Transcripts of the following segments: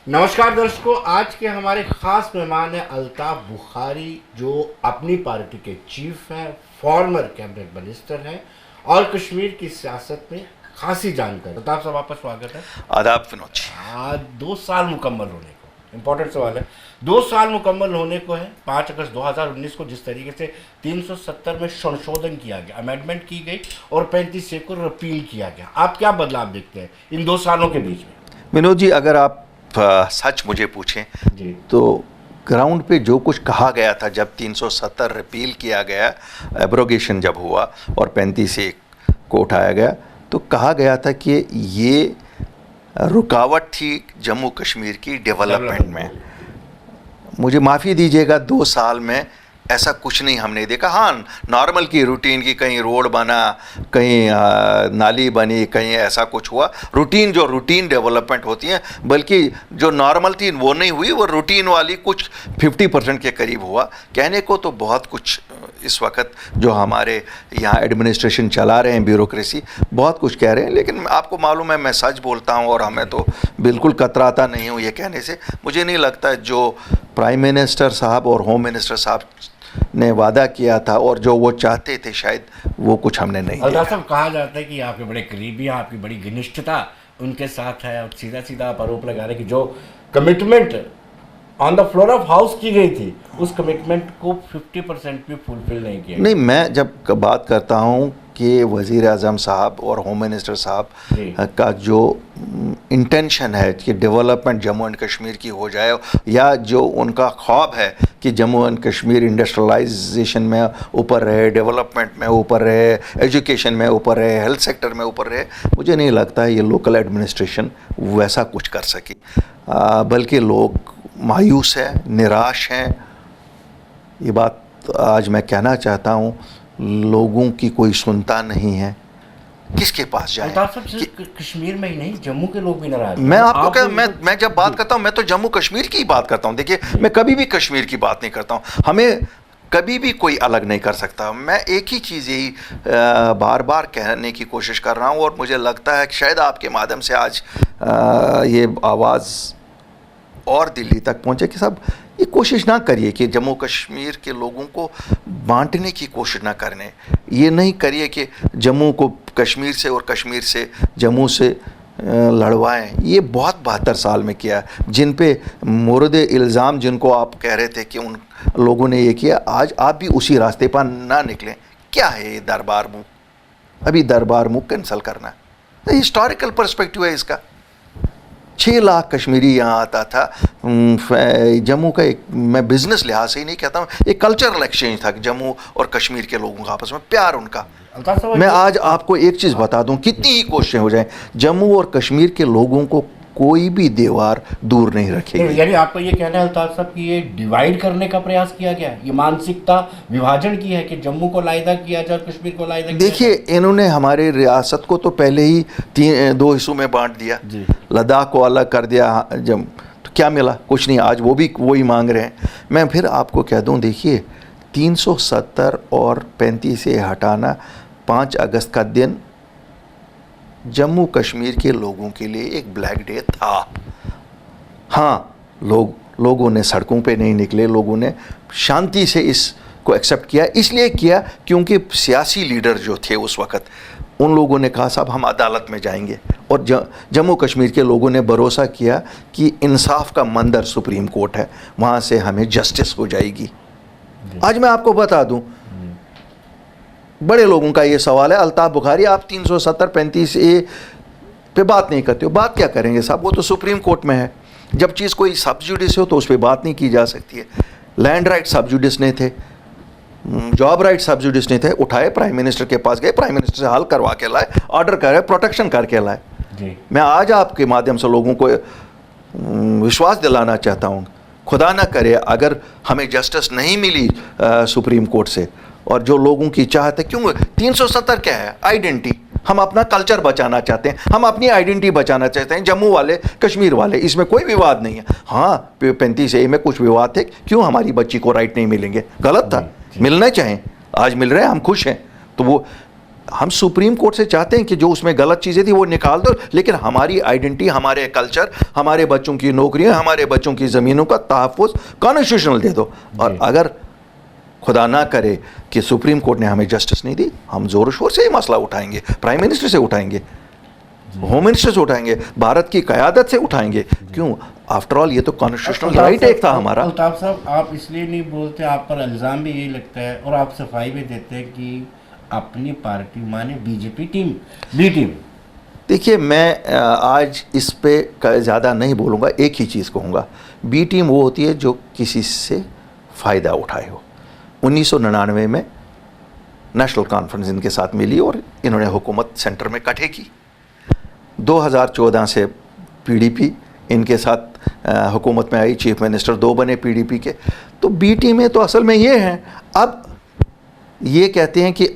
नमस्कार दर्शकों, आज के हमारे खास मेहमान हैं अल्ताफ बुखारी, जो अपनी पार्टी के चीफ हैं, फॉर्मर कैबिनेट मिनिस्टर हैं और कश्मीर की सियासत में खासी जानकारी। अल्ताफ साहब, आपका स्वागत है। आदाब विनोद जी। आज 2 साल मुकम्मल होने को, इम्पोर्टेंट सवाल है, 2 साल मुकम्मल होने को है। 5 अगस्त 2019 को जिस तरीके से 370 में संशोधन किया गया, अमेंडमेंट की गई और 35A को रिपील किया गया, आप क्या बदलाव देखते हैं इन 2 सालों के बीच में? विनोद जी, अगर आप सच मुझे पूछें जी, तो ग्राउंड पे जो कुछ कहा गया था जब 370 रिपील किया गया, एब्रोगेशन जब हुआ और 35A को उठाया गया, तो कहा गया था कि ये रुकावट थी जम्मू कश्मीर की डेवलपमेंट में। मुझे माफ़ी दीजिएगा, 2 साल में ऐसा कुछ नहीं हमने देखा। हाँ, नॉर्मल की रूटीन की, कहीं रोड बना, कहीं नाली बनी, कहीं ऐसा कुछ हुआ, रूटीन जो रूटीन डेवलपमेंट होती है, बल्कि जो नॉर्मल थी वो नहीं हुई, वो रूटीन वाली कुछ 50% के करीब हुआ। कहने को तो बहुत कुछ इस वक्त जो हमारे यहाँ एडमिनिस्ट्रेशन चला रहे हैं, ब्यूरोक्रेसी, बहुत कुछ कह रहे हैं, लेकिन आपको मालूम है मैं सच बोलता हूँ और हमें तो बिल्कुल कतराता नहीं हूँ ये कहने से। मुझे नहीं लगता जो प्राइम मिनिस्टर साहब और होम मिनिस्टर साहब ने वादा किया था और जो वो चाहते थे, शायद वो कुछ हमने नहीं किया। साहब, कहा जाता है कि आपके बड़े करीबी हैं, आपकी बड़ी घनिष्ठता उनके साथ है और सीधा सीधा आप आरोप लगा रहे हैं कि जो commitment on the floor of house की गई थी, उस कमिटमेंट को 50% भी फुलफिल नहीं किया। नहीं, मैं जब बात करता हूँ कि वज़ीर आज़म साहब और होम मिनिस्टर साहब का जो इंटेंशन है कि डेवलपमेंट जम्मू एंड कश्मीर की हो जाए, या जो उनका ख्वाब है कि जम्मू एंड कश्मीर इंडस्ट्रियलाइजेशन में ऊपर रहे, डेवलपमेंट में ऊपर रहे, एजुकेशन में ऊपर रहे, हेल्थ सेक्टर में ऊपर रहे, मुझे नहीं लगता है ये लोकल एडमिनिस्ट्रेशन वैसा कुछ कर सकी। बल्कि लोग मायूस हैं, निराश हैं। ये बात आज मैं कहना चाहता हूँ, लोगों की कोई सुनता नहीं है, किसके पास जाए? कश्मीर में ही नहीं, जम्मू के लोग भी नाराज। मैं आपको क्या, मैं जब बात करता हूँ मैं तो जम्मू कश्मीर की बात करता हूँ। देखिए, मैं कभी भी कश्मीर की बात नहीं करता हूँ, हमें कभी भी कोई अलग नहीं कर सकता। मैं एक ही चीज़ यही बार बार कहने की कोशिश कर रहा हूँ, और मुझे लगता है कि शायद आपके माध्यम से आज ये आवाज़ और दिल्ली तक पहुँचे कि साहब ये कोशिश ना करिए कि जम्मू कश्मीर के लोगों को बांटने की कोशिश ना करने। ये नहीं करिए कि जम्मू को कश्मीर से और कश्मीर से जम्मू से लड़वाएं। ये बहुत 72 साल में किया। जिन पे मुर्द इल्ज़ाम जिनको आप कह रहे थे कि उन लोगों ने ये किया, आज आप भी उसी रास्ते पर ना निकलें। क्या है ये दरबार मुँह? अभी दरबार मुँह कैंसिल करना, हिस्टोरिकल पर्सपेक्टिव है इसका। 6 लाख कश्मीरी यहाँ आता था। जम्मू का एक, मैं बिज़नेस लिहाज से ही नहीं कहता हूँ, एक कल्चरल एक्सचेंज था जम्मू और कश्मीर के लोगों का आपस में प्यार उनका। मैं आज आपको एक चीज़ बता दूँ, कितनी ही कोशिशें हो जाएं, जम्मू और कश्मीर के लोगों को कोई भी दीवार दूर नहीं रखेगी। यानी आपको ये कहना है अल्ताफ साहब कि ये डिवाइड करने का प्रयास किया गया, ये मानसिकता विभाजन की है कि जम्मू को लायदा किया जाए, कश्मीर को लायदा किया। देखिए, इन्होंने हमारे रियासत को तो पहले ही 2 हिस्सों में बांट दिया, लद्दाख को अलग कर दिया। जब तो क्या मिला? कुछ नहीं। आज वो भी वही मांग रहे हैं। मैं फिर आपको कह दूं, देखिए, 370 और 35A हटाना 5 अगस्त का दिन जम्मू कश्मीर के लोगों के लिए एक ब्लैक डे था। हाँ, लोगों ने सड़कों पे नहीं निकले, लोगों ने शांति से इसको एक्सेप्ट किया। इसलिए किया क्योंकि सियासी लीडर जो थे उस वक़्त, उन लोगों ने कहा साहब हम अदालत में जाएंगे, और जम्मू कश्मीर के लोगों ने भरोसा किया कि इंसाफ का मंदिर सुप्रीम कोर्ट है, वहाँ से हमें जस्टिस हो जाएगी। आज मैं आपको बता दूं, बड़े लोगों का ये सवाल है, अल्ताफ बुखारी आप 370 35A पे बात नहीं करते हो। बात क्या करेंगे साहब, वो तो सुप्रीम कोर्ट में है। जब चीज़ कोई सब जुडिस हो तो उस पर बात नहीं की जा सकती है। लैंड राइट सब जुडिस नहीं थे, जॉब राइट सब जुडिस नहीं थे, उठाए प्राइम मिनिस्टर के पास गए, प्राइम मिनिस्टर से हल करवा के लाए, ऑर्डर करे, प्रोटेक्शन करके लाए। मैं आज आपके माध्यम से लोगों को विश्वास दिलाना चाहता हूँ, खुदा ना करे अगर हमें जस्टिस नहीं मिली सुप्रीम कोर्ट से, और जो लोगों की चाहत है, क्यों 370 क्या है? आइडेंटिटी। हम अपना कल्चर बचाना चाहते हैं, हम अपनी आइडेंटिटी बचाना चाहते हैं, जम्मू वाले, कश्मीर वाले, इसमें कोई विवाद नहीं है। हाँ, 35A में कुछ विवाद थे, क्यों हमारी बच्ची को राइट नहीं मिलेंगे? गलत था, मिलना चाहें, आज मिल रहे हैं, हम खुश हैं। तो वो हम सुप्रीम कोर्ट से चाहते हैं कि जो उसमें गलत चीज़ें थी वो निकाल दो, लेकिन हमारी आइडेंटिटी, हमारे कल्चर, हमारे बच्चों की नौकरियां, हमारे बच्चों की ज़मीनों का तहफ़्फ़ुज़ कॉन्स्टिट्यूशनल दे दो। और अगर खुदा ना करे कि सुप्रीम कोर्ट ने हमें जस्टिस नहीं दी, हम ज़ोर शोर से ये मसला उठाएंगे, प्राइम मिनिस्टर से उठाएंगे, होम मिनिस्टर से उठाएंगे, भारत की क़यादत से उठाएंगे। क्यों? आफ्टर ऑल ये तो कॉन्स्टिट्यूशनल राइट एक था हमारा। अल्ताफ साहब, आप इसलिए नहीं बोलते, आप पर इल्ज़ाम भी यही लगता है और आप सफाई भी देते हैं कि अपनी पार्टी माने बीजेपी टीम, बी टीम। देखिए, मैं आज इस पे ज़्यादा नहीं बोलूँगा, एक ही चीज़ कहूँगा, बी टीम वो होती है जो किसी से फ़ायदा उठाए हो। 1999 में नेशनल कॉन्फ्रेंस इनके साथ मिली और इन्होंने हुकूमत सेंटर में इकट्ठे की। 2014 से पीडीपी इनके साथ हुकूमत में आई, चीफ मिनिस्टर 2 बने पीडीपी के। तो बी टीमें तो असल में ये हैं। अब ये कहते हैं कि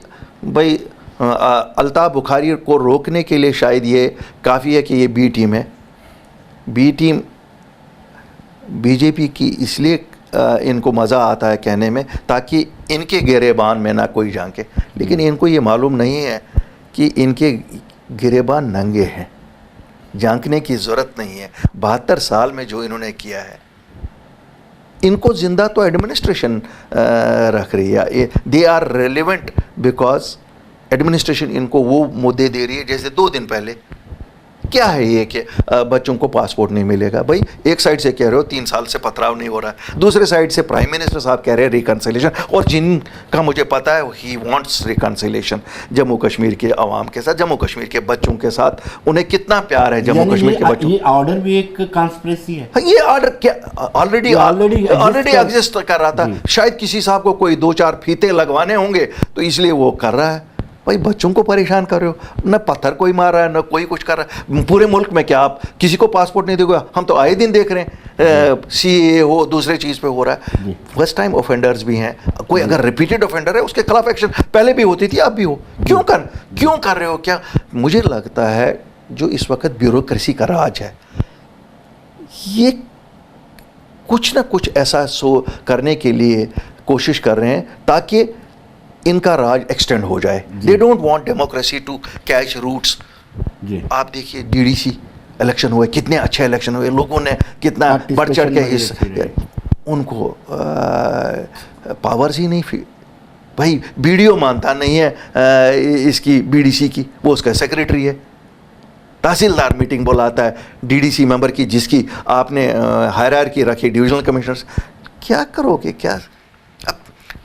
भाई अल्ताफ़ बुखारी को रोकने के लिए शायद ये काफ़ी है कि ये बी टीम है। बी टीम बीजेपी की इसलिए इनको मज़ा आता है कहने में ताकि इनके गिरेबान में ना कोई झांके, लेकिन इनको ये मालूम नहीं है कि इनके गिरेबान नंगे हैं, झांकने की ज़रूरत नहीं है। 72 साल में जो इन्होंने किया है, इनको ज़िंदा तो एडमिनिस्ट्रेशन रख रही है। They are relevant because administration इनको वो मुद्दे दे रही है। जैसे 2 दिन पहले क्या है ये कि बच्चों को पासपोर्ट नहीं मिलेगा। भाई, एक साइड से कह रहे हो 3 साल से पथराव नहीं हो रहा है, दूसरे साइड से प्राइम मिनिस्टर साहब कह रहे हैं रिकन्सिलेशन, और जिनका मुझे पता है he wants reconciliation Jammu Kashmir के अवाम के साथ, जम्मू कश्मीर के बच्चों के साथ, उन्हें कितना प्यार है जम्मू कश्मीर के बच्चों। ये ऑर्डर भी एक कॉन्स्पिरेसी है। ये ऑर्डर क्या ऑलरेडी एग्जिस्ट कर रहा था। शायद किसी साहब को कोई 2-4 फीते लगवाने होंगे तो इसलिए वो कर रहा है। भाई, बच्चों को परेशान कर रहे हो, न पत्थर कोई मार रहा है, न कोई कुछ कर रहा है। पूरे मुल्क में क्या आप किसी को पासपोर्ट नहीं दोगे? हम तो आए दिन देख रहे हैं, सीए हो, दूसरे चीज़ पे हो रहा है। फर्स्ट टाइम ऑफेंडर्स भी हैं, कोई अगर रिपीटेड ऑफेंडर है उसके खिलाफ एक्शन पहले भी होती थी, अब भी हो। क्यों कर रहे हो? क्या मुझे लगता है जो इस वक्त ब्यूरोक्रेसी का राज है, ये कुछ ना कुछ ऐसा करने के लिए कोशिश कर रहे हैं ताकि इनका राज एक्सटेंड हो जाए। They don't want democracy to catch roots. आप देखिए डीडीसी इलेक्शन हुए, कितने अच्छे इलेक्शन हुए, लोगों ने कितना बढ़ चढ़ के हिस्सा, उनको पावर्स ही नहीं। भाई, बीडीओ मानता नहीं है इसकी बीडीसी की, वो उसका सेक्रेटरी है। तहसीलदार मीटिंग बुलाता है डीडीसी मेंबर की, जिसकी आपने हायरार्की रखी डिविजनल कमिश्नर्स। क्या करोगे? क्या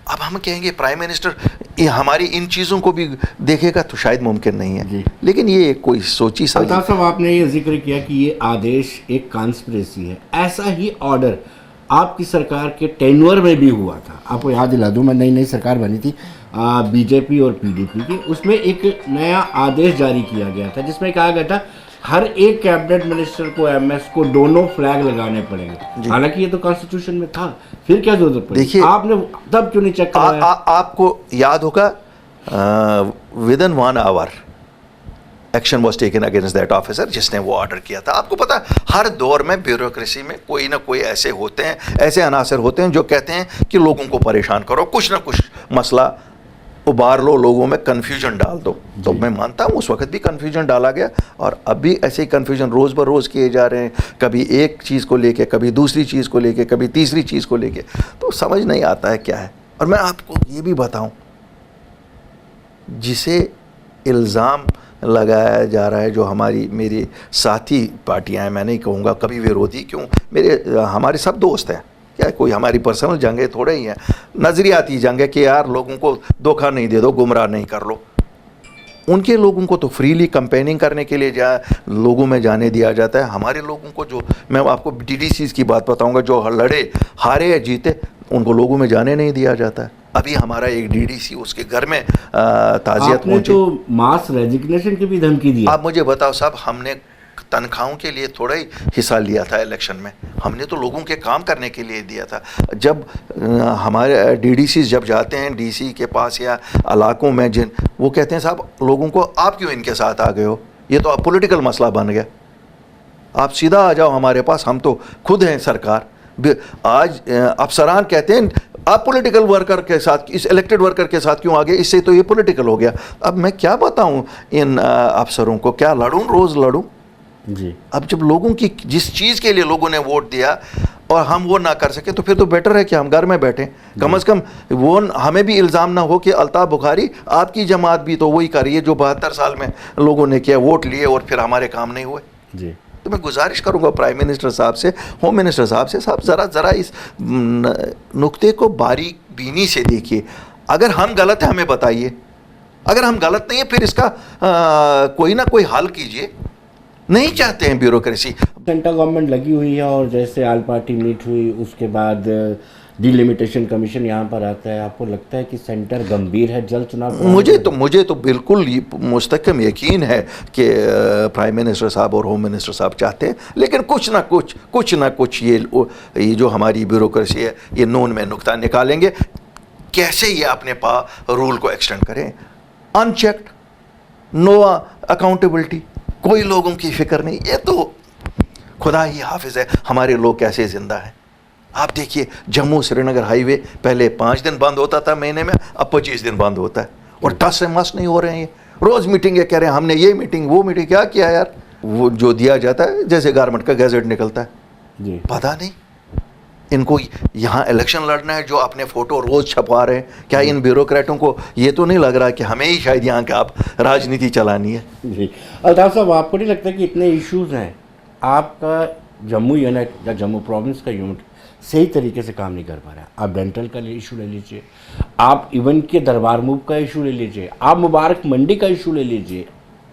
अब हम कहेंगे प्राइम मिनिस्टर हमारी इन चीज़ों को भी देखेगा तो शायद मुमकिन नहीं है। लेकिन ये कोई सोची समझी। अल्ताफ साहब, आपने ये जिक्र किया कि ये आदेश एक कॉन्स्पिरेसी है। ऐसा ही ऑर्डर आपकी सरकार के टेन्योर में भी हुआ था। आपको याद दिला दूं, मैं नई सरकार बनी थी बीजेपी और पीडीपी की, उसमें एक नया आदेश जारी किया गया था जिसमें कहा गया था हर एक कैबिनेट मिनिस्टर को, एमएस को, दोनों फ्लैग लगाने पड़ेंगे। हालांकि ये तो कॉन्स्टिट्यूशन में था, फिर क्या जरूरत पड़ी? देखिए, आपने तब क्यों नहीं चेक कराया? आपको याद होगा within 1 hour action was taken against that officer जिसने वो ऑर्डर किया था। आपको पता है, हर दौर में ब्यूरोक्रेसी में कोई ना कोई ऐसे होते हैं, ऐसे अनासर होते हैं जो कहते हैं कि लोगों को परेशान करो, कुछ ना कुछ मसला उबार लो, लोगों में कन्फ्यूजन डाल दो। तो मैं मानता हूँ उस वक्त भी कन्फ्यूजन डाला गया और अब भी ऐसे ही कन्फ्यूजन रोज़ ब रोज़ किए जा रहे हैं, कभी एक चीज़ को लेके, कभी दूसरी चीज़ को लेके, कभी तीसरी चीज़ को लेके, तो समझ नहीं आता है क्या है। और मैं आपको ये भी बताऊँ, जिसे इल्ज़ाम लगाया जा रहा है, जो मेरी साथी पार्टियाँ हैं, मैं नहीं कहूँगा कभी विरोधी, क्यों, हमारे सब दोस्त हैं, क्या कोई हमारी पर्सनल जंगें थोड़े ही हैं, नज़रियाती जंग है कि यार लोगों को धोखा नहीं दे दो, गुमराह नहीं कर लो। उनके लोगों को तो फ्रीली कंपेनिंग करने के लिए लोगों में जाने दिया जाता है। हमारे लोगों को, जो मैं आपको डीडीसीज़ की बात बताऊंगा, जो लड़े, हारे या जीते, उनको लोगों में जाने नहीं दिया जाता है। अभी हमारा एक डीडीसी, उसके घर में ताज़ियत पहुंची, तो मास रेजिग्नेशन की भी धमकी दी। आप मुझे बताओ साहब, हमने तनख्वाहों के लिए थोड़ा ही हिस्सा लिया था इलेक्शन में, हमने तो लोगों के काम करने के लिए दिया था। जब हमारे डीडीसी जब जाते हैं डीसी के पास या इलाकों में, वो कहते हैं साहब लोगों को आप क्यों इनके साथ आ गए हो, ये तो अब पॉलिटिकल मसला बन गया, आप सीधा आ जाओ हमारे पास, हम तो खुद हैं सरकार। आज अफसरान कहते हैं आप पॉलिटिकल वर्कर के साथ, इस इलेक्टेड वर्कर के साथ क्यों आगे? इससे तो ये पॉलिटिकल हो गया। अब मैं क्या बताऊं इन अफसरों को, क्या लड़ूं, रोज़ लड़ूं जी। अब जब लोगों की जिस चीज़ के लिए लोगों ने वोट दिया और हम वो ना कर सके, तो फिर तो बेटर है कि हम घर में बैठें। कम से कम वो हमें भी इल्ज़ाम ना हो कि अल्ताफ़ बुखारी आपकी जमात भी तो वही कर रही है जो 72 साल में लोगों ने किया, वोट लिए और फिर हमारे काम नहीं हुए। जी। तो मैं गुजारिश करूंगा प्राइम मिनिस्टर साहब से, होम मिनिस्टर साहब से, साहब ज़रा इस नुक्ते को बारीक बीनी से देखिए। अगर हम गलत हैं हमें बताइए, अगर हम गलत नहीं है फिर इसका कोई ना कोई हल कीजिए। नहीं चाहते हैं ब्यूरोक्रेसी। सेंट्रल गवर्नमेंट लगी हुई है और जैसे आल पार्टी मीट हुई उसके बाद डिलिमिटेशन कमीशन यहाँ पर आता है, आपको लगता है कि सेंटर गंभीर है जल्द चुनाव? मुझे तो बिल्कुल मुस्तकम यकीन है कि प्राइम मिनिस्टर साहब और होम मिनिस्टर साहब चाहते हैं, लेकिन कुछ ना कुछ ये जो हमारी ब्यूरोक्रेसी है ये नून में नुक्ता निकालेंगे। कैसे ये अपने रूल को एक्सटेंड करें? अनचेक्ड, नो अकाउंटेबिलिटी, कोई लोगों की फिक्र नहीं। ये तो खुदा ही हाफिज़ है हमारे लोग कैसे ज़िंदा हैं। आप देखिए जम्मू श्रीनगर हाईवे पहले 5 दिन बंद होता था महीने में, अब 25 दिन बंद होता है और टस से मस नहीं हो रहे हैं। ये रोज़ मीटिंग कह रहे हैं हमने ये मीटिंग वो मीटिंग, क्या किया यार? वो जो दिया जाता है जैसे गारमेंट का गैजेट निकलता है जी। पता नहीं इनको यहाँ इलेक्शन लड़ना है जो अपने फ़ोटो रोज़ छपवा रहे हैं। क्या इन ब्यूरोक्रेटों को ये तो नहीं लग रहा कि हमें ही शायद यहाँ का आप राजनीति चलानी है? जी। अल्ताफ साहब, आपको नहीं लगता कि इतने इश्यूज हैं, आपका जम्मू यूनिट या जम्मू प्रोविंस का यूनिट सही तरीके से काम नहीं कर पा रहा है? आप डेंटल का इशू ले लीजिए, आप इवन के दरबार मूव का इशू ले लीजिए, आप मुबारक मंडी का इशू ले लीजिए,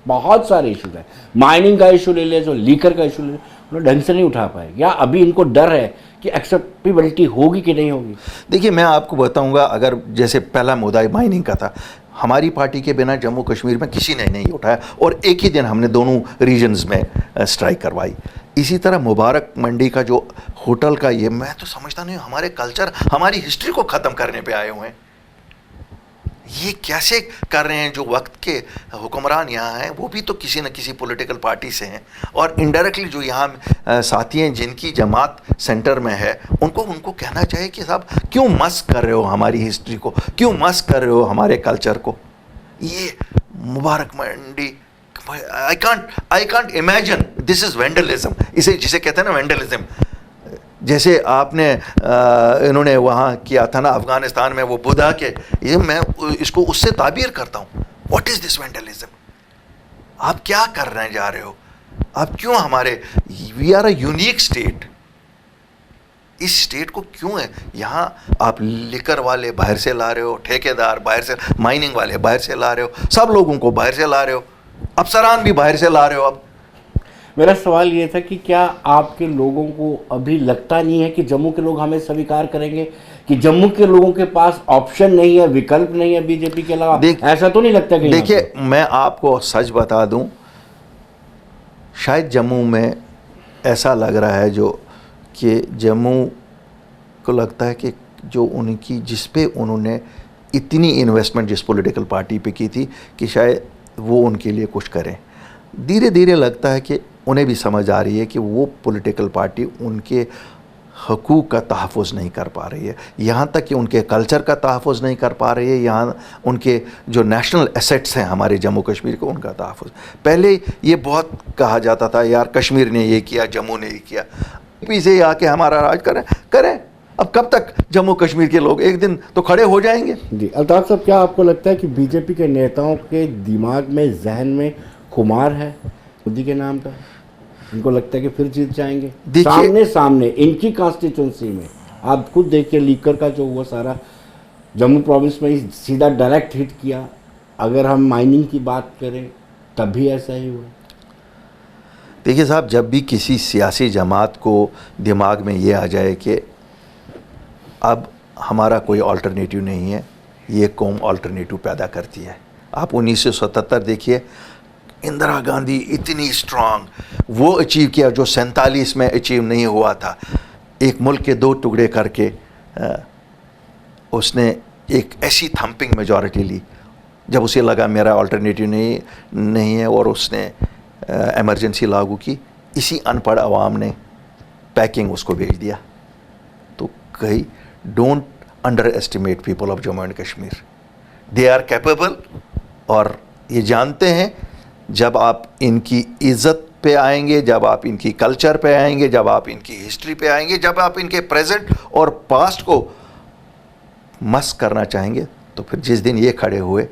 बहुत सारे इशूज हैं, माइनिंग का इशू ले लीजिए, लीकर का इशू ले लीजिए, उन्होंने ढंग से नहीं उठा पाए। या अभी इनको डर है कि एक्सेप्टेबिलिटी होगी कि नहीं होगी? देखिए मैं आपको बताऊंगा, अगर जैसे पहला मुद्दा माइनिंग का था, हमारी पार्टी के बिना जम्मू कश्मीर में किसी ने नहीं उठाया और एक ही दिन हमने दोनों रीजन्स में स्ट्राइक करवाई। इसी तरह मुबारक मंडी का जो होटल का, ये मैं तो समझता नहीं, हमारे कल्चर हमारी हिस्ट्री को ख़त्म करने पे आए हुए हैं। ये कैसे कर रहे हैं? जो वक्त के हुक्मरान यहाँ हैं वो भी तो किसी न किसी पॉलिटिकल पार्टी से हैं, और इनडायरेक्टली जो यहाँ साथी हैं जिनकी जमात सेंटर में है उनको कहना चाहिए कि साहब क्यों मस्क कर रहे हो हमारी हिस्ट्री को, क्यों मस्क कर रहे हो हमारे कल्चर को? ये Mubarak Mandi, I can't imagine, this is vandalism, इसे जिसे कहते हैं ना वेंडलिज्म। जैसे आपने इन्होंने वहाँ किया था ना अफ़गानिस्तान में वो बुद्धा के, ये मैं इसको उससे ताबीर करता हूँ। What is this vandalism? आप क्या करने जा रहे हो? आप क्यों हमारे, we are a unique state, इस स्टेट को क्यों है यहाँ आप लिकर वाले बाहर से ला रहे हो, ठेकेदार बाहर से, माइनिंग वाले बाहर से ला रहे हो, सब लोगों को बाहर से ला रहे हो, अफसरान भी बाहर से ला रहे हो। अब मेरा सवाल ये था कि क्या आपके लोगों को अभी लगता नहीं है कि जम्मू के लोग हमें स्वीकार करेंगे, कि जम्मू के लोगों के पास ऑप्शन नहीं है, विकल्प नहीं है बीजेपी के अलावा? ऐसा तो नहीं लगता कि? देखिए मैं आपको सच बता दूं, शायद जम्मू में ऐसा लग रहा है जो कि जम्मू को लगता है कि जो उनकी जिस पे उन्होंने इतनी इन्वेस्टमेंट जिस पॉलिटिकल पार्टी पे की थी कि शायद वो उनके लिए कुछ करें। धीरे धीरे लगता है कि उन्हें भी समझ आ रही है कि वो पॉलिटिकल पार्टी उनके हकूक़ का तहफ़्फ़ुज़ नहीं कर पा रही है, यहाँ तक कि उनके कल्चर का तहफ़्फ़ुज़ नहीं कर पा रही है, यहाँ उनके जो नेशनल एसेट्स हैं हमारे जम्मू कश्मीर को, उनका तहफ़्फ़ुज़। पहले ये बहुत कहा जाता था यार कश्मीर ने ये किया, जम्मू ने ये किया, पीछे आके हमारा राज करें। अब कब तक जम्मू कश्मीर के लोग, एक दिन तो खड़े हो जाएंगे। जी। अल्ताफ साहब, क्या आपको लगता है कि बीजेपी के नेताओं के दिमाग में, जहन में खुमार है मोदी के नाम का? इनको लगता है कि फिर जीत जाएंगे? सामने इनकी कॉन्स्टिट्यूंसी में आप खुद देखिए, लीकर का जो हुआ सारा जम्मू प्रोविंस में ही सीधा डायरेक्ट हिट किया। अगर हम माइनिंग की बात करें तब भी ऐसा ही हुआ। देखिए साहब, जब भी किसी सियासी जमात को दिमाग में ये आ जाए कि अब हमारा कोई अल्टरनेटिव नहीं है, ये कौम अल्टरनेटिव पैदा करती है। आप 1977 देखिए, इंदिरा गांधी इतनी स्ट्रांग, वो अचीव किया जो 47 में अचीव नहीं हुआ था। एक मुल्क के 2 टुकड़े करके उसने एक ऐसी थम्पिंग मेजॉरिटी ली जब उसे लगा मेरा अल्टरनेटिव नहीं है, और उसने इमरजेंसी लागू की। इसी अनपढ़ आवाम ने पैकिंग उसको भेज दिया। तो कहीं don't underestimate people of Jammu and Kashmir. They are capable, और ये जानते हैं जब आप इनकी इज़्ज़त पे आएंगे, जब आप इनकी कल्चर पे आएंगे, जब आप इनकी हिस्ट्री पे आएंगे, जब आप इनके प्रेजेंट और पास्ट को मस करना चाहेंगे, तो फिर जिस दिन ये खड़े हुए,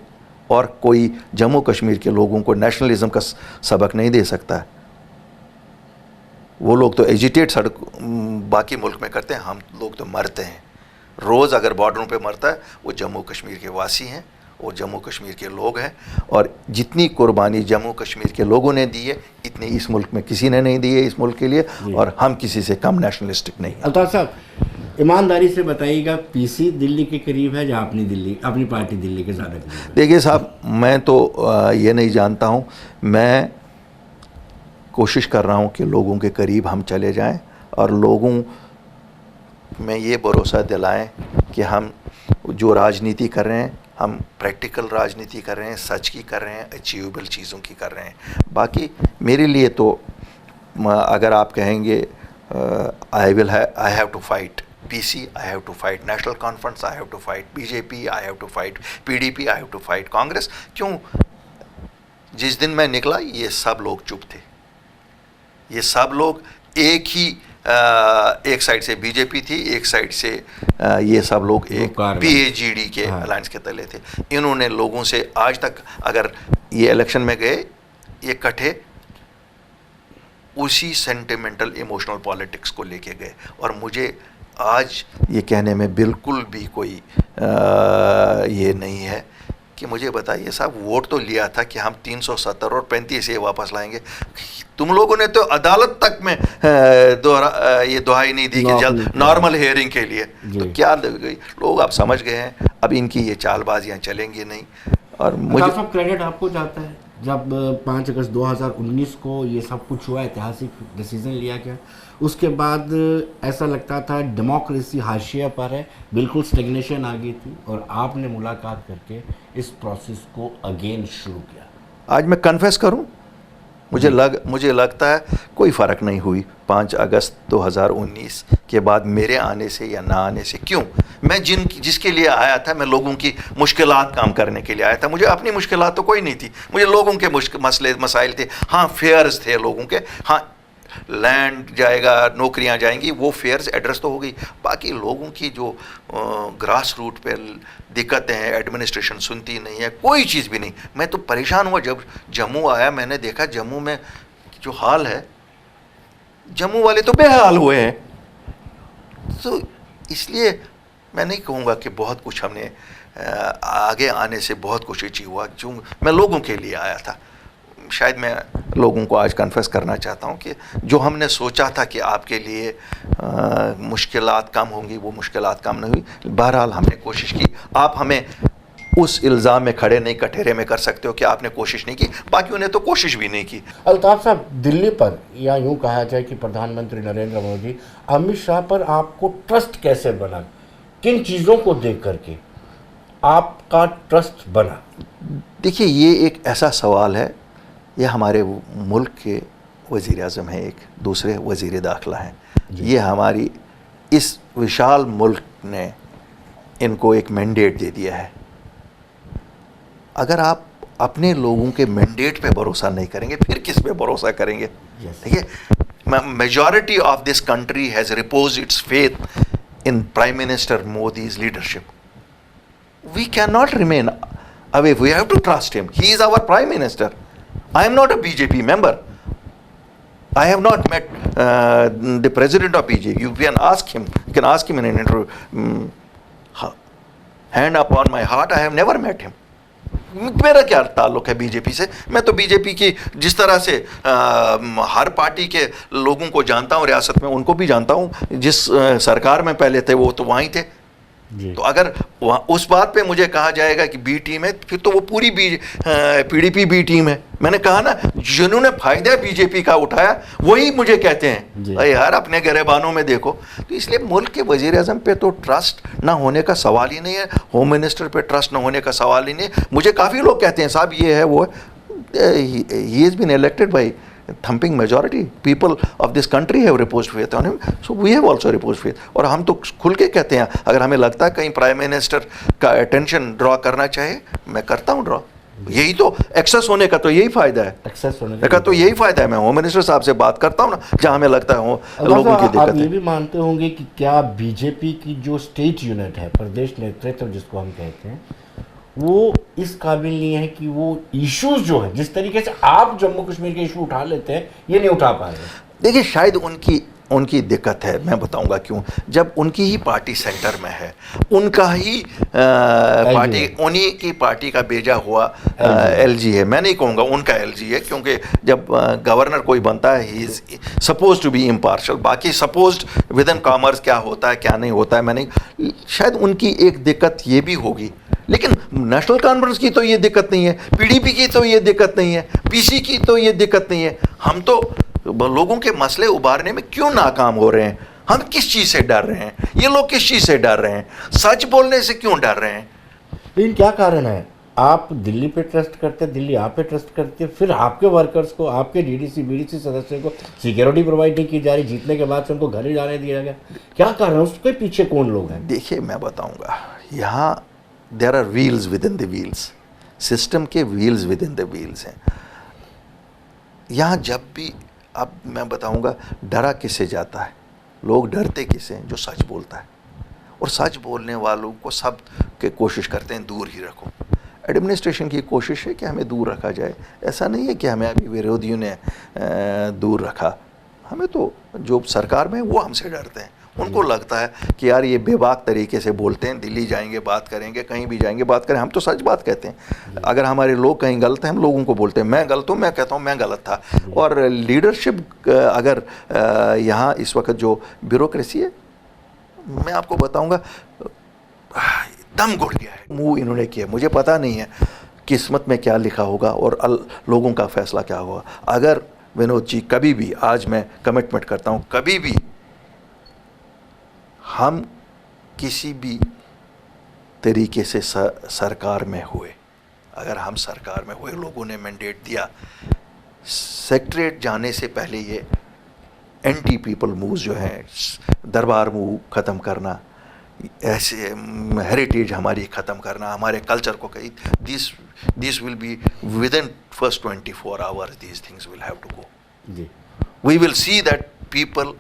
और कोई जम्मू कश्मीर के लोगों को नेशनलिज्म का सबक नहीं दे सकता है। वो लोग तो एजिटेट सड़क बाकी मुल्क में करते हैं, हम लोग तो मरते हैं रोज़। अगर बॉर्डरों पे मरता है वो जम्मू कश्मीर के वासी हैं, वो जम्मू कश्मीर के लोग हैं, और जितनी कुर्बानी जम्मू कश्मीर के लोगों ने दी है इतनी इस मुल्क में किसी ने नहीं दी है इस मुल्क के लिए, और हम किसी से कम नेशनलिस्टिक नहीं हैं। अल्ताफ़ साहब, ईमानदारी से बताइएगा, पीसी दिल्ली के करीब है या अपनी पार्टी दिल्ली के ज़्यादा करीब है? देखिए साहब, मैं तो ये नहीं जानता हूँ, मैं कोशिश कर रहा हूँ कि लोगों के करीब हम चले जाएं और लोगों में ये भरोसा दिलाएं कि हम जो राजनीति कर रहे हैं हम प्रैक्टिकल राजनीति कर रहे हैं, सच की कर रहे हैं, अचीवेबल चीज़ों की कर रहे हैं। बाकी मेरे लिए तो अगर आप कहेंगे I have to fight PC, I have to fight National Conference, I have to fight BJP, I have to fight PDP, I have to fight Congress। क्यों? जिस दिन मैं निकला ये सब लोग चुप थे, ये सब लोग एक साइड से बीजेपी थी, एक साइड से ये सब लोग एक PAGD के अलायंस के तले थे। इन्होंने लोगों से आज तक, अगर ये इलेक्शन में गए, ये इकट्ठे उसी सेंटिमेंटल इमोशनल पॉलिटिक्स को लेके गए, और मुझे आज ये कहने में बिल्कुल भी कोई ये नहीं है कि मुझे बताइए साहब, वोट तो लिया था कि हम 370 और 35 ये वापस लाएंगे। तुम लोगों ने तो अदालत तक में ये दुहाई नहीं दी कि जल्द नॉर्मल हियरिंग के लिए, तो क्या लोग आप समझ गए हैं, अब इनकी ये चालबाजियाँ चलेंगी नहीं। और मुझे सब क्रेडिट आपको जाता है, जब 5 अगस्त 2019 को ये सब कुछ हुआ, ऐतिहासिक डिसीजन लिया गया, उसके बाद ऐसा लगता था डेमोक्रेसी हाशिया पर है, बिल्कुल स्टेग्नेशन आ गई थी, और आपने मुलाकात करके इस प्रोसेस को अगेन शुरू किया। आज मैं कन्फेस करूं, मुझे लगता है कोई फ़र्क नहीं हुई 5 अगस्त 2019 के बाद मेरे आने से या ना आने से। क्यों? मैं जिसके लिए आया था, मैं लोगों की मुश्किलात काम करने के लिए आया था। मुझे अपनी मुश्किलात तो कोई नहीं थी, मुझे लोगों के मसाइल थे। हाँ, फेयर्स थे लोगों के, हाँ लैंड जाएगा, नौकरियां जाएंगी, वो फेयर्स एड्रेस तो हो गई। बाकी लोगों की जो ग्रास रूट पे दिक्कतें हैं, एडमिनिस्ट्रेशन सुनती नहीं है, कोई चीज़ भी नहीं। मैं तो परेशान हुआ जब जम्मू आया, मैंने देखा जम्मू में जो हाल है, जम्मू वाले तो बेहाल हुए हैं। तो इसलिए मैं नहीं कहूँगा कि बहुत कुछ हमने आगे आने से बहुत कुछ अचीव हुआ, जो मैं लोगों के लिए आया था। शायद मैं लोगों को आज कन्फेस करना चाहता हूँ कि जो हमने सोचा था कि आपके लिए मुश्किलात कम होंगी, वो मुश्किलात कम नहीं हुई। बहरहाल हमने कोशिश की। आप हमें उस इल्ज़ाम में खड़े नहीं, कटहरे में कर सकते हो कि आपने कोशिश नहीं की, बाकी उन्हें तो कोशिश भी नहीं की। अल्ताफ़ साहब, दिल्ली पर, या यूँ कहा जाए कि प्रधानमंत्री नरेंद्र मोदी, अमित शाह पर आपको ट्रस्ट कैसे बना? किन चीज़ों को देख करके आपका ट्रस्ट बना? देखिए, ये एक ऐसा सवाल है, ये हमारे मुल्क के वज़ीर आज़म हैं, एक दूसरे वज़ीर दाखिला हैं। ये हमारी इस विशाल मुल्क ने इनको एक मैंडेट दे दिया है। अगर आप अपने लोगों के मैंडेट पे भरोसा नहीं करेंगे, फिर किस पे भरोसा करेंगे? देखिए, majority of this country has reposed its faith in prime minister Modi's leadership. We can not remain away, we have to trust him, he is our prime minister. I am not a BJP member. I have not met the president of BJP. You can ask him. You can ask him in an interview. Hand upon my heart, I have never met him. मेरा क्या ताल्लुक़ है BJP से? मैं तो BJP की जिस तरह से हर पार्टी के लोगों को जानता हूँ, रियासत में उनको भी जानता हूँ। जिस सरकार में पहले थे वो तो वहीं थे। तो अगर उस बात पे मुझे कहा जाएगा कि बी टीम है, फिर तो वो पूरी PDP बी टीम है। मैंने कहा ना, जिन्होंने फायदा बीजेपी का उठाया वही मुझे कहते हैं अरे यार अपने गिरेबानों में देखो। तो इसलिए मुल्क के वज़ीर आज़म पे तो ट्रस्ट ना होने का सवाल ही नहीं है, होम मिनिस्टर पे ट्रस्ट ना होने का सवाल ही नहीं है। मुझे काफ़ी लोग कहते हैं साहब ये है वो है, he is been elected by thumping majority people of this country have reposed faith on him, so we have also reposed faith. और हम तो खुल के कहते हैं, अगर हमें लगता है कहीं प्राइम मिनिस्टर का अटेंशन ड्रॉ करना चाहिए, मैं करता हूँ ड्रॉ। यही तो एक्सेस होने का तो यही फायदा है, एक्सेस होने का तो यही फायदा है। मैं होम मिनिस्टर साहब से बात करता हूँ ना, जहाँ हमें लगता है लोगों की दिक्कत आप ये है। भी मानते होंगे कि क्या बीजेपी की जो स्टेट यूनिट है, प्रदेश नेतृत्व जिसको हम कहते हैं, वो इस काबिल नहीं है कि वो इश्यूज जो है, जिस तरीके से आप जम्मू कश्मीर के इशू उठा लेते हैं, ये नहीं उठा पा रहे? देखिए, शायद उनकी दिक्कत है, मैं बताऊंगा क्यों। जब उनकी ही पार्टी सेंटर में है, उनका ही पार्टी, उन्हीं की पार्टी का भेजा हुआ एलजी है। मैं नहीं कहूँगा उनका एलजी है, क्योंकि जब गवर्नर कोई बनता है, he is suppose to be impartial. बाकी सपोज्ड विद इन कॉमर्स क्या होता है क्या नहीं होता है, मैं नहीं, शायद उनकी एक दिक्कत ये भी होगी। लेकिन नेशनल कॉन्फ्रेंस की तो ये दिक्कत नहीं है, पीडीपी की तो ये दिक्कत नहीं है, पीसी की तो ये दिक्कत नहीं है। हम तो लोगों के मसले उबारने में क्यों नाकाम हो रहे हैं? हम किस चीज़ से डर रहे हैं? ये लोग किस चीज़ से डर रहे हैं? सच बोलने से क्यों डर रहे हैं? लेकिन क्या कारण है? आप दिल्ली पे ट्रस्ट करते, दिल्ली आप पे ट्रस्ट करते, फिर आपके वर्कर्स को, आपके डीडीसी बीडीसी सदस्यों को सिक्योरिटी प्रोवाइड नहीं की जा रही, जीतने के बाद से उनको घर ही जाने दिया गया। क्या कारण है? उसके पीछे कौन लोग हैं? देखिए, मैं बताऊंगा, यहाँ there are wheels within the wheels, system के wheels within the wheels हैं। यहाँ जब भी, अब मैं बताऊंगा, डरा किससे जाता है? लोग डरते किससे हैं? जो सच बोलता है। और सच बोलने वालों को सब के कोशिश करते हैं दूर ही रखो। एडमिनिस्ट्रेशन की कोशिश है कि हमें दूर रखा जाए। ऐसा नहीं है कि हमें अभी विरोधियों ने दूर रखा, हमें तो जो सरकार में है वो हमसे डरते हैं। उनको लगता है कि यार ये बेबाक तरीके से बोलते हैं, दिल्ली जाएंगे बात करेंगे, कहीं भी जाएंगे बात करें। हम तो सच बात कहते हैं। अगर हमारे लोग कहीं गलत हैं, हम लोगों को बोलते हैं मैं गलत हूँ, मैं कहता हूँ मैं गलत था। और लीडरशिप अगर यहाँ इस वक्त जो ब्यूरोक्रेसी है, मैं आपको बताऊँगा, दम घुट गया है। मुँह इन्होंने किया, मुझे पता नहीं है किस्मत में क्या लिखा होगा और लोगों का फैसला क्या होगा। अगर विनोद जी कभी भी, आज मैं कमिटमेंट करता हूँ, कभी भी हम किसी भी तरीके से सरकार में हुए, अगर हम सरकार में हुए, लोगों ने मैंडेट दिया, सेक्रेटरीट जाने से पहले ये एंटी पीपल मूव जो है, दरबार मूव ख़त्म करना, ऐसे हेरिटेज हमारी ख़त्म करना, हमारे कल्चर को कहीं, this will be within first 24 hours, these things will have to go. We will see that people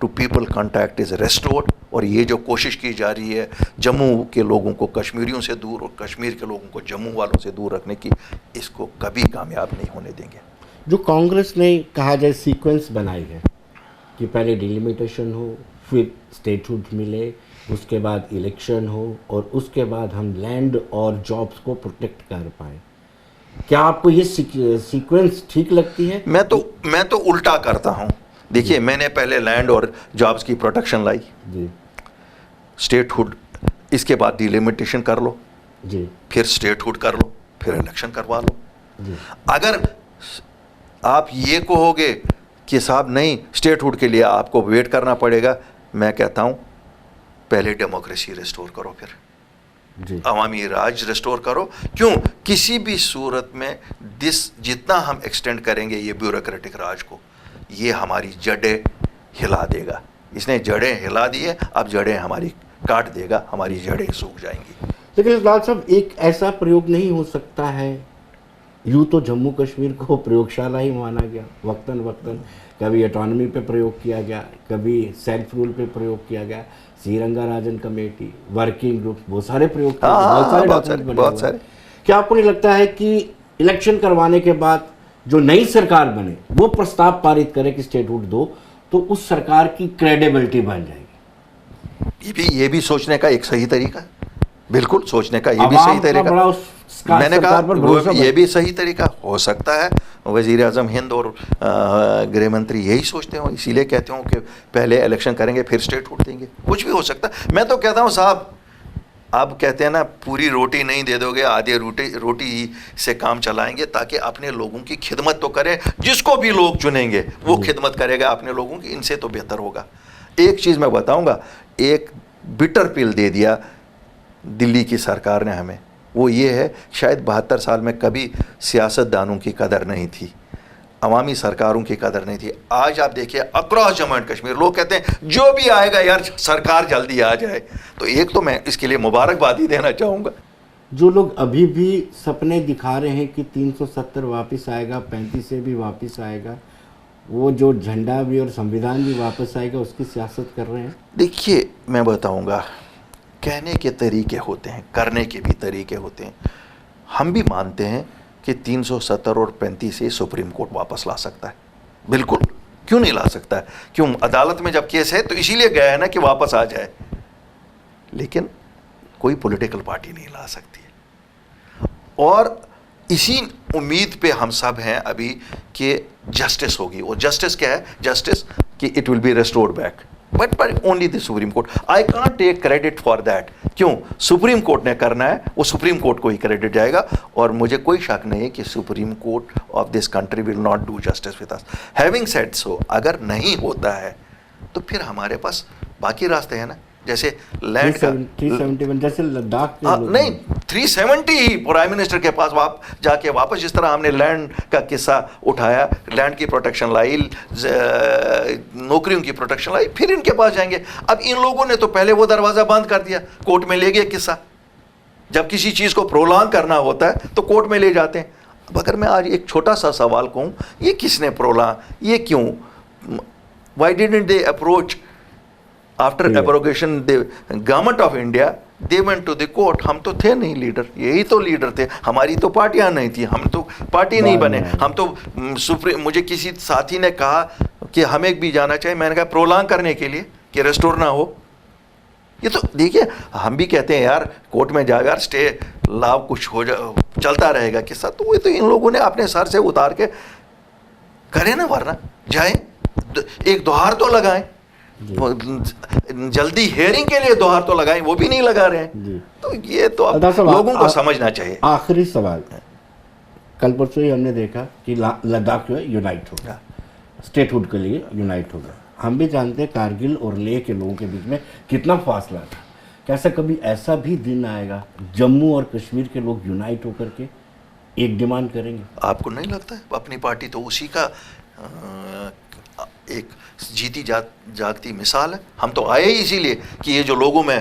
to people contact is restored. और ये जो कोशिश की जा रही है जम्मू के लोगों को कश्मीरियों से दूर और कश्मीर के लोगों को जम्मू वालों से दूर रखने की, इसको कभी कामयाब नहीं होने देंगे। जो कांग्रेस ने कहा जाए सीक्वेंस बनाई है कि पहले डिलिमिटेशन हो, फिर स्टेटहुड मिले, उसके बाद इलेक्शन हो, और उसके बाद हम लैंड और जॉब्स को प्रोटेक्ट कर पाए, क्या आपको ये सीक्वेंस ठीक लगती है? मैं तो उल्टा करता हूँ। देखिए, मैंने पहले लैंड और जॉब्स की प्रोटेक्शन लाई जी, स्टेटहुड, इसके बाद डिलिमिटेशन कर लो जी, फिर स्टेटहुड कर लो, फिर इलेक्शन करवा लो जी। अगर आप ये कहोगे कि साहब नहीं, स्टेटहुड के लिए आपको वेट करना पड़ेगा, मैं कहता हूँ पहले डेमोक्रेसी रिस्टोर करो, फिर अवामी राज रिस्टोर करो। क्यों? किसी भी सूरत में जितना हम एक्सटेंड करेंगे ये ब्यूरोक्रेटिक राज को, ये हमारी जड़ें हिला देगा। इसने जड़ें हिला दी है, अब जड़ें हमारी काट देगा, हमारी जड़ें सूख जाएंगी। लेकिन लाल साहब, एक ऐसा प्रयोग नहीं हो सकता है? यूँ तो जम्मू कश्मीर को प्रयोगशाला ही माना गया, वक्तन वक्तन कभी ऑटोनॉमी पे प्रयोग किया गया, कभी सेल्फ रूल पे प्रयोग किया गया, श्रीरंगा राजन कमेटी, वर्किंग ग्रुप, बहुत सारे प्रयोग किए, बहुत सारे। क्या आपको नहीं लगता है कि इलेक्शन करवाने के बाद जो नई सरकार बने वो प्रस्ताव पारित करे कि स्टेटहुड दो, तो उस सरकार की क्रेडिबिलिटी बन जाएगी? ये भी सोचने का एक सही तरीका, बिल्कुल सोचने का ये भी सही तरीका, मैंने कहा ये भी सही तरीका हो सकता है। वज़ीर आज़म हिंद और गृह मंत्री यही सोचते हो, इसीलिए कहते हो कि पहले इलेक्शन करेंगे फिर स्टेटहुड देंगे। कुछ भी हो सकता है। मैं तो कहता हूँ साहब, अब कहते हैं ना, पूरी रोटी नहीं दे दोगे, आधे रोटी से काम चलाएंगे, ताकि अपने लोगों की खिदमत तो करें। जिसको भी लोग चुनेंगे वो खिदमत करेगा अपने लोगों की, इनसे तो बेहतर होगा। एक चीज़ मैं बताऊंगा, एक बिटर पिल दे दिया दिल्ली की सरकार ने हमें, वो ये है, शायद 72 साल में कभी सियासतदानों की कदर नहीं थी। अवामी सरकारों की कदर नहीं थी। आज आप देखिए अक्रॉस जम्मू एंड कश्मीर लोग कहते हैं जो भी आएगा यार सरकार जल्दी आ जाए। तो एक तो मैं इसके लिए मुबारकबाद ही देना चाहूँगा। जो लोग अभी भी सपने दिखा रहे हैं कि 370 वापस आएगा, 35 से भी वापस आएगा, वो जो झंडा भी और संविधान भी वापस आएगा, उसकी सियासत कर रहे हैं। देखिए मैं बताऊंगा, कहने के तरीके होते हैं, करने के भी तरीके होते हैं। हम भी मानते हैं कि 370 और 35 से सुप्रीम कोर्ट वापस ला सकता है, बिल्कुल, क्यों नहीं ला सकता है? क्यों? अदालत में जब केस है तो इसीलिए गया है ना कि वापस आ जाए। लेकिन कोई पॉलिटिकल पार्टी नहीं ला सकती है। और इसी उम्मीद पे हम सब हैं अभी कि जस्टिस होगी। और जस्टिस क्या है? जस्टिस कि it will be restored back, but only the Supreme Court. I can't take credit for that. क्यों? सुप्रीम कोर्ट ने करना है, वो सुप्रीम कोर्ट को ही क्रेडिट जाएगा। और मुझे कोई शक नहीं है कि supreme court of this country will not do justice with us. Having said so, अगर नहीं होता है तो फिर हमारे पास बाकी रास्ते हैं ना, जैसे लैंड का 371 जैसे लद्दाख नहीं 370 ही प्राइम मिनिस्टर के पास जाके वापस, जिस तरह हमने लैंड का किस्सा उठाया, लैंड की प्रोटेक्शन लाई, नौकरियों की प्रोटेक्शन लाई, फिर इनके पास जाएंगे। अब इन लोगों ने तो पहले वो दरवाज़ा बंद कर दिया, कोर्ट में ले गए किस्सा। जब किसी चीज़ को प्रोलॉन्ग करना होता है तो कोर्ट में ले जाते हैं। अब अगर मैं आज एक छोटा सा सवाल कहूँ, ये किसने प्रोलॉन्ग, ये क्यों, why didn't they approach after abrogation the government of India, they went to the court. हम तो थे नहीं लीडर, यही तो लीडर थे, हमारी तो पार्टियां नहीं थी, हम तो पार्टी नहीं बने, हम तो मुझे किसी साथी ने कहा कि हमें भी जाना चाहिए, मैंने कहा प्रोलॉन्ग करने के लिए कि रेस्टोर ना हो। ये तो देखिए, हम भी कहते हैं यार कोर्ट में जाओ यार, स्टे लाभ कुछ हो जा, चलता रहेगा किस्सा। तो वो तो इन लोगों ने अपने सर से उतार के करें ना, वरना जाए एक दोहार तो लगाएं, जल्दी हेयरिंग के लिए दोहार तो लगाएं, वो भी नहीं लगा रहे हैं। तो ये तो अब लोगों को समझना चाहिए। आखिरी सवाल, कल परसों ही हमने देखा कि लद्दाख जो है यूनाइट होगा, स्टेटहुड के लिए यूनाइट होगा। हम भी जानते हैं कारगिल और लेह के लोगों के बीच में कितना फासला था। कैसा कभी ऐसा भी दिन आएगा जम्मू और कश्मीर के लोग यूनाइट होकर के एक डिमांड करेंगे? आपको नहीं लगता है? अपनी पार्टी तो उसी का एक जीती जागती मिसाल है। हम तो आए ही इसीलिए कि ये जो लोगों में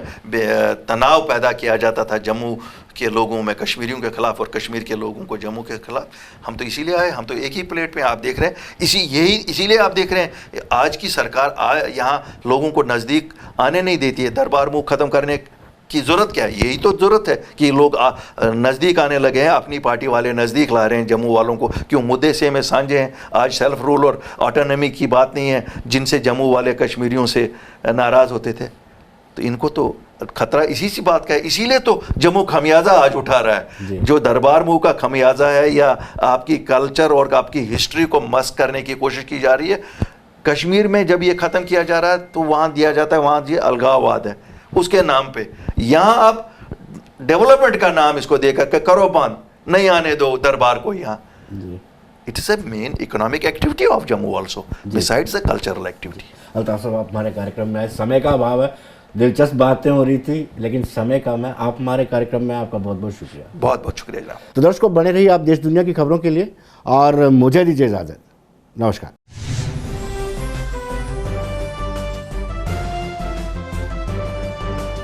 तनाव पैदा किया जाता था, जम्मू के लोगों में कश्मीरियों के खिलाफ और कश्मीर के लोगों को जम्मू के खिलाफ, हम तो इसीलिए आए। हम तो एक ही प्लेट पे, आप देख रहे हैं, इसीलिए आप देख रहे हैं आज की सरकार यहाँ लोगों को नज़दीक आने नहीं देती है। दरबार मुँह ख़त्म करने की ज़रूरत क्या है? यही तो ज़रूरत है कि लोग नज़दीक आने लगे हैं, अपनी पार्टी वाले नज़दीक ला रहे हैं जम्मू वालों को। क्यों? मुद्दे से में साझे हैं। आज सेल्फ रूल और ऑटोनॉमी की बात नहीं है जिनसे जम्मू वाले कश्मीरियों से नाराज़ होते थे। तो इनको तो खतरा इसी सी बात का है, इसीलिए तो जम्मू खमियाजा आज उठा रहा है। जो दरबार मुँह का खमियाजा है या आपकी कल्चर और आपकी हिस्ट्री को मस्क करने की कोशिश की जा रही है, कश्मीर में जब ये ख़त्म किया जा रहा है तो वहाँ दिया जाता है, वहाँ ये अलगाववाद है उसके नाम पे। यहाँ आप डेवलपमेंट का नाम इसको देकर करो बंद, नहीं आने दो दरबार को यहाँ। It is a main economic activity of Jammu also besides the cultural activity. Altaf साहब, आप हमारे कार्यक्रम में आए, समय का अभाव है, दिलचस्प बातें हो रही थी लेकिन समय कम है। आप हमारे कार्यक्रम में, आपका बहुत बहुत शुक्रिया। बहुत बहुत शुक्रिया जनाब। तो दर्शकों, बने रहिए आप देश दुनिया की खबरों के लिए और मुझे दीजिए इजाज़त। नमस्कार।